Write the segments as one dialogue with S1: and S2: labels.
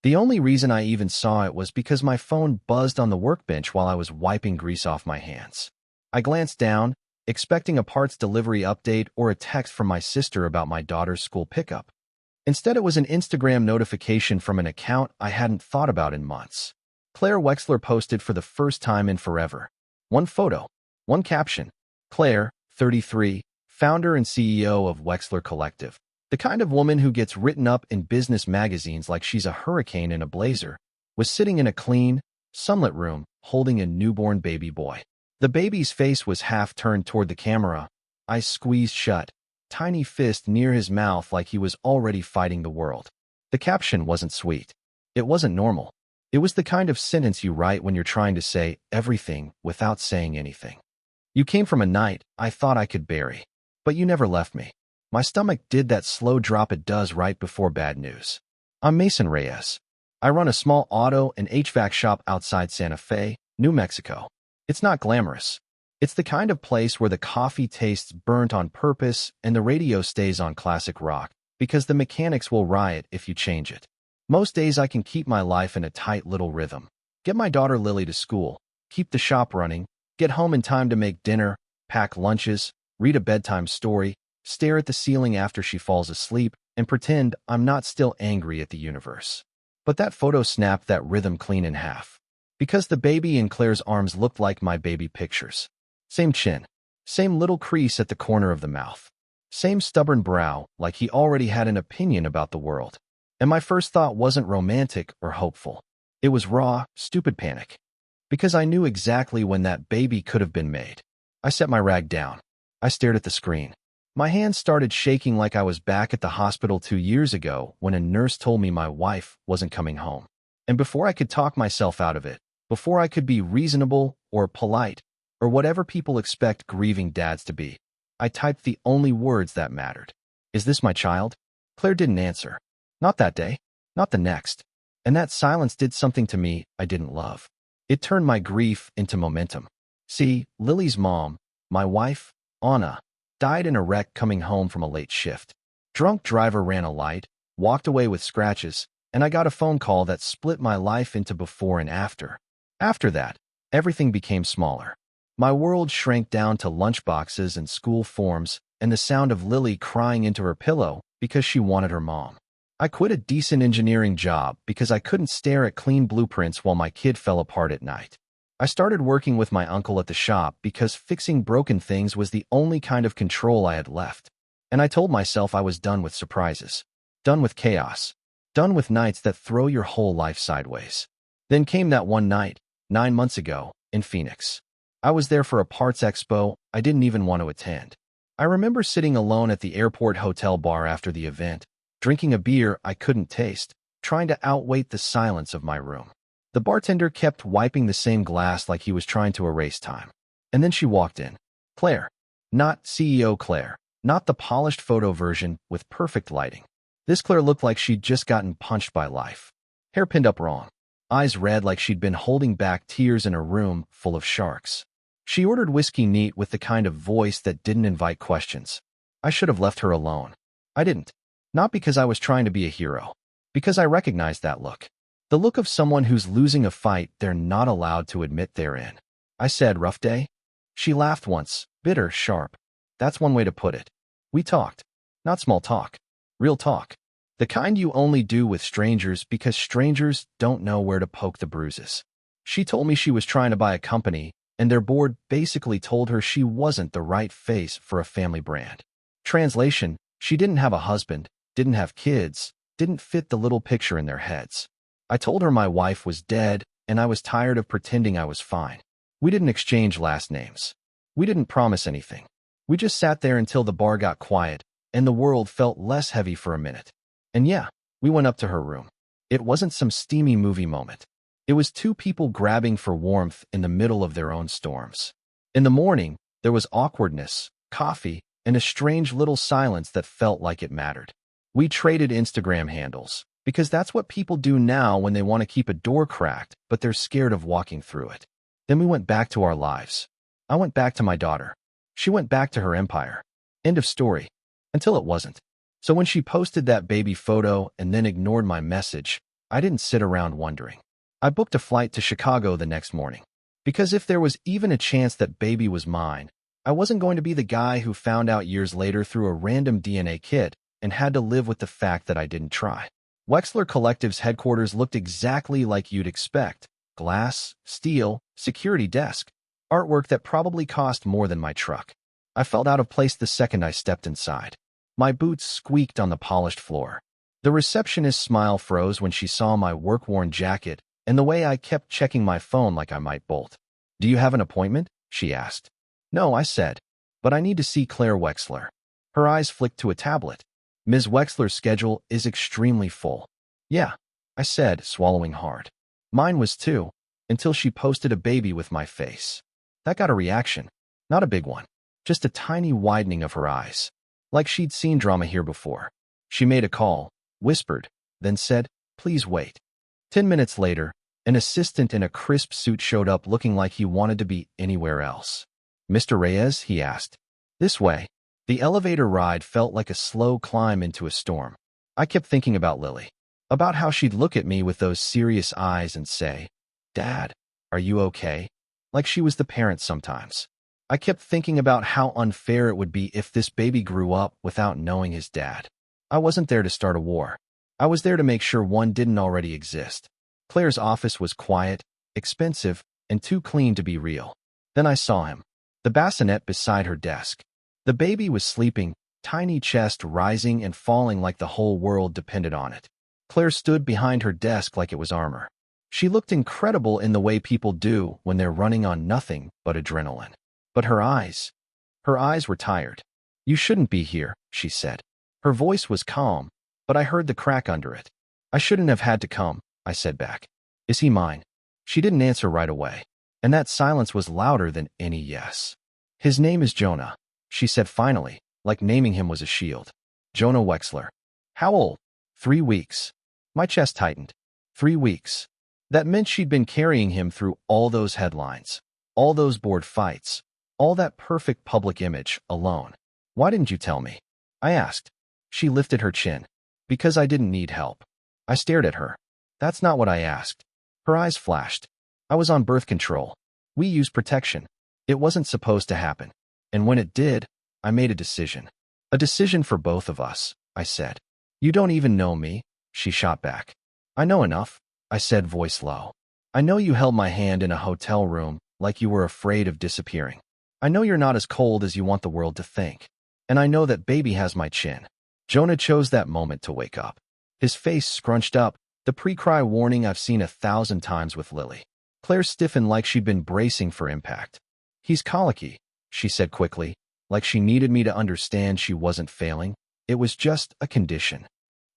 S1: The only reason I even saw it was because my phone buzzed on the workbench while I was wiping grease off my hands. I glanced down, expecting a parts delivery update or a text from my sister about my daughter's school pickup. Instead, it was an Instagram notification from an account I hadn't thought about in months. Claire Wexler posted for the first time in forever. One photo, one caption. Claire, 33, founder and CEO of Wexler Collective. The kind of woman who gets written up in business magazines like she's a hurricane in a blazer, was sitting in a clean, sunlit room, holding a newborn baby boy. The baby's face was half turned toward the camera, eyes squeezed shut, tiny fist near his mouth like he was already fighting the world. The caption wasn't sweet. It wasn't normal. It was the kind of sentence you write when you're trying to say everything without saying anything. You came from a night I thought I could bury, but you never left me. My stomach did that slow drop it does right before bad news. I'm Mason Reyes. I run a small auto and HVAC shop outside Santa Fe, New Mexico. It's not glamorous. It's the kind of place where the coffee tastes burnt on purpose and the radio stays on classic rock, because the mechanics will riot if you change it. Most days I can keep my life in a tight little rhythm. Get my daughter Lily to school, keep the shop running, get home in time to make dinner, pack lunches, read a bedtime story, stare at the ceiling after she falls asleep, and pretend I'm not still angry at the universe. But that photo snapped that rhythm clean in half. Because the baby in Claire's arms looked like my baby pictures. Same chin, same little crease at the corner of the mouth, same stubborn brow, like he already had an opinion about the world. And my first thought wasn't romantic or hopeful. It was raw, stupid panic. Because I knew exactly when that baby could have been made. I set my rag down. I stared at the screen. My hands started shaking like I was back at the hospital 2 years ago when a nurse told me my wife wasn't coming home. And before I could talk myself out of it, before I could be reasonable or polite, or whatever people expect grieving dads to be, I typed the only words that mattered. Is this my child? Claire didn't answer. Not that day, not the next. And that silence did something to me I didn't love. It turned my grief into momentum. See, Lily's mom, my wife, Anna, died in a wreck coming home from a late shift. Drunk driver ran a light, walked away with scratches, and I got a phone call that split my life into before and after. After that, everything became smaller. My world shrank down to lunchboxes and school forms and the sound of Lily crying into her pillow because she wanted her mom. I quit a decent engineering job because I couldn't stare at clean blueprints while my kid fell apart at night. I started working with my uncle at the shop because fixing broken things was the only kind of control I had left. And I told myself I was done with surprises, done with chaos, done with nights that throw your whole life sideways. Then came that one night, 9 months ago, in Phoenix. I was there for a parts expo I didn't even want to attend. I remember sitting alone at the airport hotel bar after the event, drinking a beer I couldn't taste, trying to outweight the silence of my room. The bartender kept wiping the same glass like he was trying to erase time. And then she walked in. Claire. Not CEO Claire. Not the polished photo version with perfect lighting. This Claire looked like she'd just gotten punched by life. Hair pinned up wrong. Eyes red like she'd been holding back tears in a room full of sharks. She ordered whiskey neat with the kind of voice that didn't invite questions. I should have left her alone. I didn't. Not because I was trying to be a hero. Because I recognized that look. The look of someone who's losing a fight they're not allowed to admit they're in. I said, rough day? She laughed once, bitter, sharp. That's one way to put it. We talked. Not small talk. Real talk. The kind you only do with strangers because strangers don't know where to poke the bruises. She told me she was trying to buy a company, and their board basically told her she wasn't the right face for a family brand. Translation, she didn't have a husband, didn't have kids, didn't fit the little picture in their heads. I told her my wife was dead, and I was tired of pretending I was fine. We didn't exchange last names. We didn't promise anything. We just sat there until the bar got quiet, and the world felt less heavy for a minute. And yeah, we went up to her room. It wasn't some steamy movie moment. It was two people grabbing for warmth in the middle of their own storms. In the morning, there was awkwardness, coffee, and a strange little silence that felt like it mattered. We traded Instagram handles, because that's what people do now when they want to keep a door cracked, but they're scared of walking through it. Then we went back to our lives. I went back to my daughter. She went back to her empire. End of story. Until it wasn't. So when she posted that baby photo and then ignored my message, I didn't sit around wondering. I booked a flight to Chicago the next morning. Because if there was even a chance that baby was mine, I wasn't going to be the guy who found out years later through a random DNA kit and had to live with the fact that I didn't try. Wexler Collective's headquarters looked exactly like you'd expect. Glass, steel, security desk. Artwork that probably cost more than my truck. I felt out of place the second I stepped inside. My boots squeaked on the polished floor. The receptionist's smile froze when she saw my work-worn jacket and the way I kept checking my phone like I might bolt. "Do you have an appointment?" she asked. "No," I said, "but I need to see Claire Wexler." Her eyes flicked to a tablet. "Ms. Wexler's schedule is extremely full." "Yeah," I said, swallowing hard. Mine was too, until she posted a baby with my face. That got a reaction. Not a big one, just a tiny widening of her eyes. Like she'd seen drama here before. She made a call, whispered, then said, "Please wait." 10 minutes later, an assistant in a crisp suit showed up looking like he wanted to be anywhere else. "Mr. Reyes?" he asked. "This way." The elevator ride felt like a slow climb into a storm. I kept thinking about Lily. About how she'd look at me with those serious eyes and say, "Dad, are you okay?" Like she was the parent sometimes. I kept thinking about how unfair it would be if this baby grew up without knowing his dad. I wasn't there to start a war. I was there to make sure one didn't already exist. Claire's office was quiet, expensive, and too clean to be real. Then I saw him. The bassinet beside her desk. The baby was sleeping, tiny chest rising and falling like the whole world depended on it. Claire stood behind her desk like it was armor. She looked incredible in the way people do when they're running on nothing but adrenaline. But her eyes were tired. "You shouldn't be here," she said. Her voice was calm, but I heard the crack under it. "I shouldn't have had to come," I said back. "Is he mine?" She didn't answer right away, and that silence was louder than any yes. "His name is Jonah," she said finally, like naming him was a shield. "Jonah Wexler." "How old?" 3 weeks. My chest tightened. 3 weeks. That meant she'd been carrying him through all those headlines, all those board fights, all that perfect public image, alone. "Why didn't you tell me?" I asked. She lifted her chin. "Because I didn't need help." I stared at her. "That's not what I asked." Her eyes flashed. "I was on birth control. We used protection. It wasn't supposed to happen. And when it did, I made a decision. A decision for both of us," I said. "You don't even know me," she shot back. "I know enough," I said, voice low. "I know you held my hand in a hotel room like you were afraid of disappearing. I know you're not as cold as you want the world to think. And I know that baby has my chin." Jonah chose that moment to wake up. His face scrunched up, the pre-cry warning I've seen 1,000 times with Lily. Claire stiffened like she'd been bracing for impact. "He's colicky," she said quickly, like she needed me to understand she wasn't failing. It was just a condition.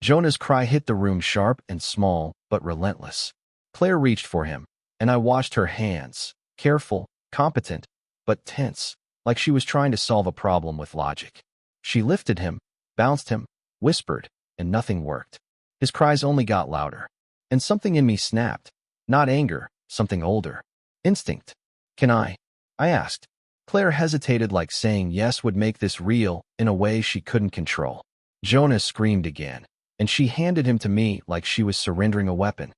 S1: Jonah's cry hit the room sharp and small, but relentless. Claire reached for him, and I watched her hands, careful, competent, but tense, like she was trying to solve a problem with logic. She lifted him, bounced him, whispered, and nothing worked. His cries only got louder. And something in me snapped. Not anger, something older. Instinct. "Can I?" I asked. Claire hesitated like saying yes would make this real in a way she couldn't control. Jonah screamed again, and she handed him to me like she was surrendering a weapon.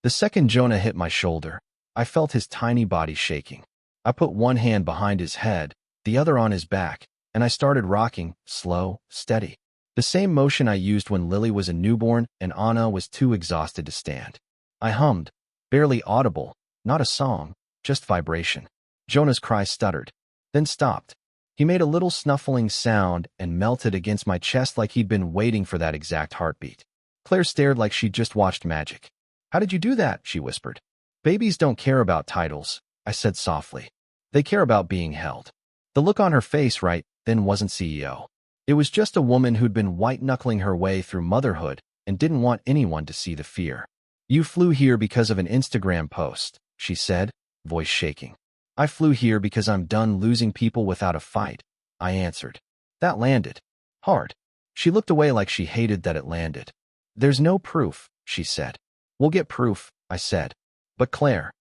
S1: The second Jonah hit my shoulder, I felt his tiny body shaking. I put one hand behind his head, the other on his back, and I started rocking, slow, steady. The same motion I used when Lily was a newborn and Anna was too exhausted to stand. I hummed, barely audible, not a song, just vibration. Jonah's cry stuttered, then stopped. He made a little snuffling sound and melted against my chest like he'd been waiting for that exact heartbeat. Claire stared like she'd just watched magic. "How did you do that?" she whispered. "Babies don't care about titles," I said softly. "They care about being held." The look on her face right then wasn't CEO. It was just a woman who'd been white-knuckling her way through motherhood and didn't want anyone to see the fear. "You flew here because of an Instagram post," she said, voice shaking. "I flew here because I'm done losing people without a fight," I answered. That landed. Hard. She looked away like she hated that it landed. "There's no proof," she said. "We'll get proof," I said. "But Claire,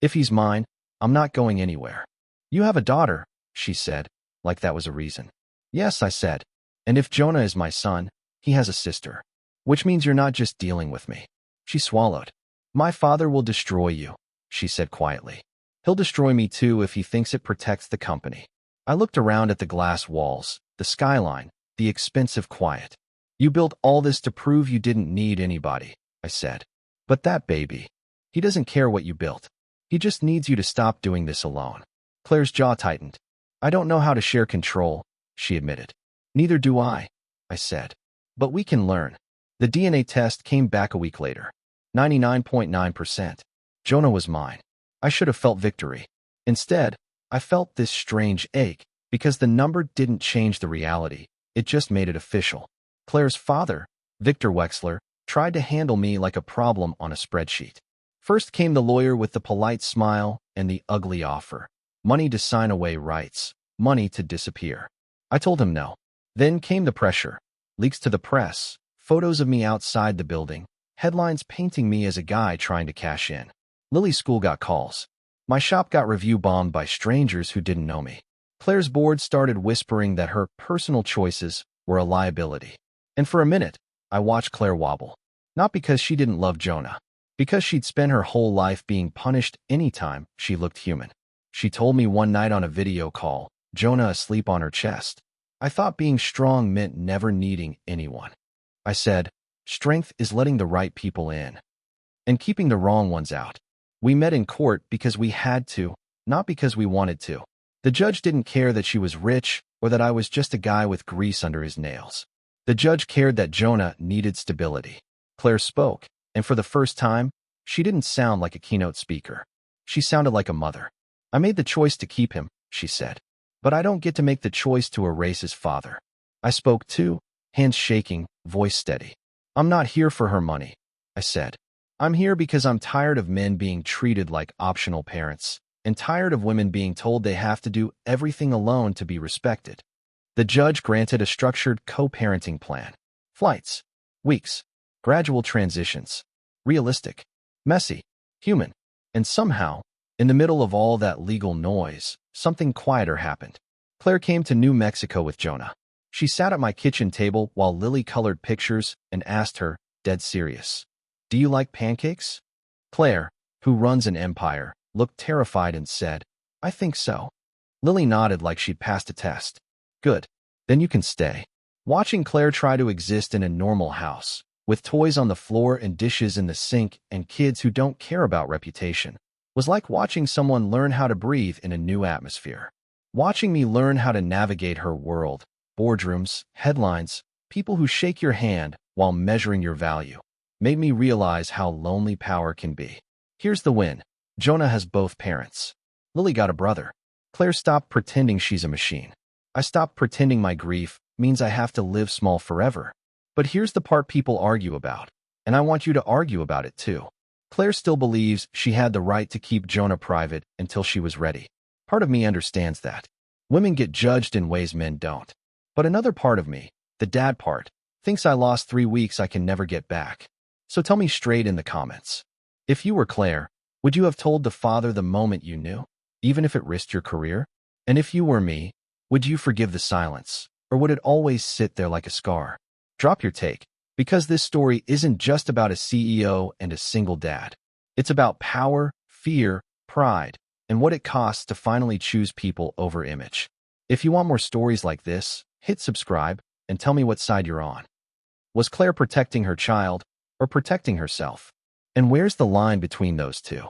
S1: if he's mine, I'm not going anywhere." "You have a daughter," she said, like that was a reason. "Yes," I said. "And if Jonah is my son, he has a sister. Which means you're not just dealing with me." She swallowed. My father will destroy you, she said quietly. He'll destroy me too if he thinks it protects the company. I looked around at the glass walls, the skyline, the expensive quiet. You built all this to prove you didn't need anybody, I said. But that baby, he doesn't care what you built. He just needs you to stop doing this alone. Claire's jaw tightened. I don't know how to share control, she admitted. Neither do I said. But we can learn. The DNA test came back a week later. 99.9%. Jonah was mine. I should have felt victory. Instead, I felt this strange ache because the number didn't change the reality. It just made it official. Claire's father, Victor Wexler, tried to handle me like a problem on a spreadsheet. First came the lawyer with the polite smile and the ugly offer. Money to sign away rights. Money to disappear. I told him no. Then came the pressure. Leaks to the press. Photos of me outside the building. Headlines painting me as a guy trying to cash in. Lily's school got calls. My shop got review bombed by strangers who didn't know me. Claire's board started whispering that her personal choices were a liability. And for a minute, I watched Claire wobble. Not because she didn't love Jonah. Because she'd spent her whole life being punished anytime she looked human. She told me one night on a video call, Jonah asleep on her chest. I thought being strong meant never needing anyone. I said, strength is letting the right people in and keeping the wrong ones out. We met in court because we had to, not because we wanted to. The judge didn't care that she was rich or that I was just a guy with grease under his nails. The judge cared that Jonah needed stability. Claire spoke, and for the first time, she didn't sound like a keynote speaker. She sounded like a mother. I made the choice to keep him, she said. But I don't get to make the choice to erase his father. I spoke too, hands shaking, voice steady. I'm not here for her money, I said. I'm here because I'm tired of men being treated like optional parents, and tired of women being told they have to do everything alone to be respected. The judge granted a structured co-parenting plan. Flights, weeks, gradual transitions, realistic, messy, human. And somehow, in the middle of all that legal noise, something quieter happened. Claire came to New Mexico with Jonah. She sat at my kitchen table while Lily colored pictures and asked her, dead serious, "Do you like pancakes?" Claire, who runs an empire, looked terrified and said, "I think so." Lily nodded like she'd passed a test. "Good. Then you can stay." Watching Claire try to exist in a normal house, with toys on the floor and dishes in the sink and kids who don't care about reputation, was like watching someone learn how to breathe in a new atmosphere. Watching me learn how to navigate her world, boardrooms, headlines, people who shake your hand while measuring your value, made me realize how lonely power can be. Here's the win. Jonah has both parents. Lily got a brother. Claire stopped pretending she's a machine. I stopped pretending my grief means I have to live small forever. But here's the part people argue about, and I want you to argue about it too. Claire still believes she had the right to keep Jonah private until she was ready. Part of me understands that. Women get judged in ways men don't. But another part of me, the dad part, thinks I lost 3 weeks I can never get back. So tell me straight in the comments. If you were Claire, would you have told the father the moment you knew, even if it risked your career? And if you were me, would you forgive the silence, or would it always sit there like a scar? Drop your take, because this story isn't just about a CEO and a single dad. It's about power, fear, pride, and what it costs to finally choose people over image. If you want more stories like this, hit subscribe and tell me what side you're on. Was Claire protecting her child or protecting herself? And where's the line between those two?